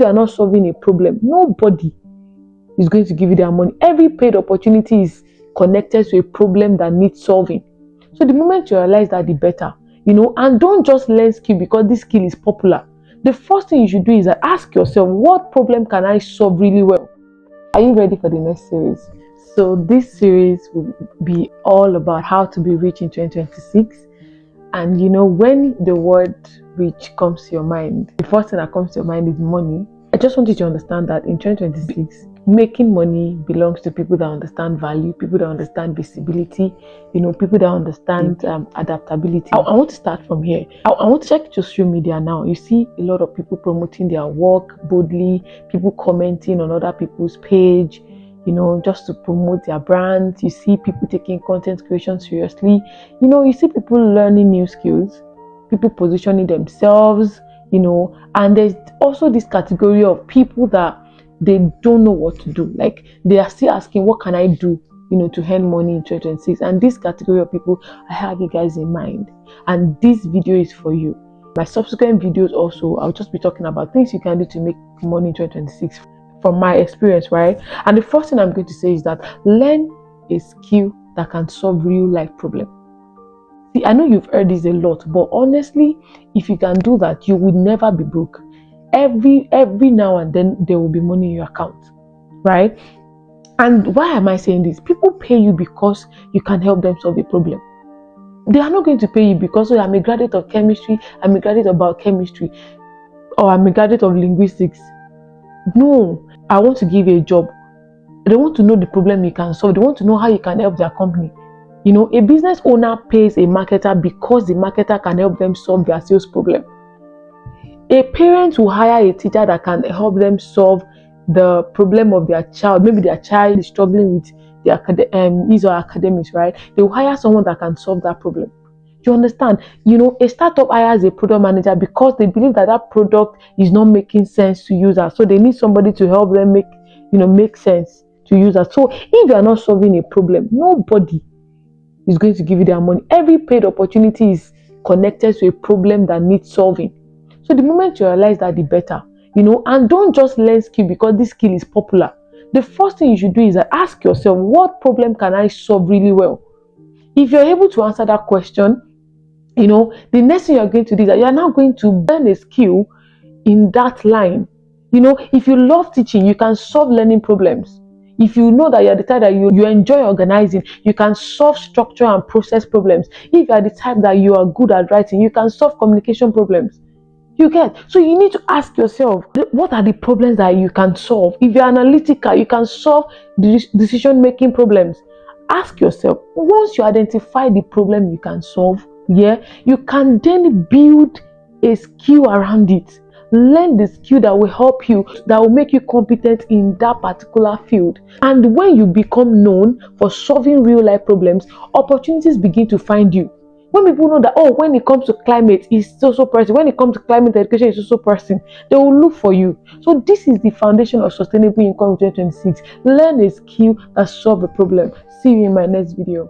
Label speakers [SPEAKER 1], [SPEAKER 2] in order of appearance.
[SPEAKER 1] you are not solving a problem, nobody is going to give you their money. Every paid opportunity is connected to a problem that needs solving. So the moment you realize that, the better, and don't just learn skill because this skill is popular. The first thing you should do is ask yourself, what problem can I solve really well? Are you ready for the next series? So this series will be all about how to be rich in 2026. And when the word rich comes to your mind, the first thing that comes to your mind is money. I just want you to understand that in 2026, making money belongs to people that understand value, people that understand visibility, people that understand adaptability. I want to start from here. I want to check social media now. You see a lot of people promoting their work boldly, people commenting on other people's page, just to promote their brands. You see people taking content creation seriously. You see people learning new skills, people positioning themselves, and there's also this category of people that they don't know what to do. Like, they are still asking, what can I do, to earn money in 2026? And this category of people, I have you guys in mind. And this video is for you. My subsequent videos also, I'll just be talking about things you can do to make money in 2026 from my experience, right? And the first thing I'm going to say is that learn a skill that can solve real life problems. See, I know you've heard this a lot, but honestly, if you can do that, you will never be broke. Every now and then there will be money in your account, right? And why am I saying this? People pay you because you can help them solve a problem. They are not going to pay you because, oh, I'm a graduate of chemistry, I'm a graduate of biochemistry, or I'm a graduate of linguistics. No, I want to give you a job. They want to know the problem you can solve. They want to know how you can help their company. A business owner pays a marketer because the marketer can help them solve their sales problem. A parent will hire a teacher that can help them solve the problem of their child. Maybe their child is struggling with his or her academics, right? They will hire someone that can solve that problem. You understand? A startup hires a product manager because they believe that product is not making sense to users. So they need somebody to help them make sense to users. So if you are not solving a problem, nobody is going to give you their money. Every paid opportunity is connected to a problem that needs solving. So the moment you realize that, the better, and don't just learn skill because this skill is popular. The first thing you should do is ask yourself, what problem can I solve really well? If you're able to answer that question, the next thing you're going to do is that you're now going to learn a skill in that line. If you love teaching, you can solve learning problems. If you know that you're the type that you enjoy organizing, you can solve structure and process problems. If you are the type that you are good at writing, you can solve communication problems. You get? So you need to ask yourself, what are the problems that you can solve? If you're analytical, you can solve decision-making problems. Ask yourself, once you identify the problem you can solve, you can then build a skill around it. Learn the skill that will help you, that will make you competent in that particular field. And when you become known for solving real life problems, opportunities begin to find you. When people know that, when it comes to climate, it's so person. When it comes to climate education, it's so person. They will look for you. So this is the foundation of sustainable income in 2026. Learn a skill that solves a problem. See you in my next video.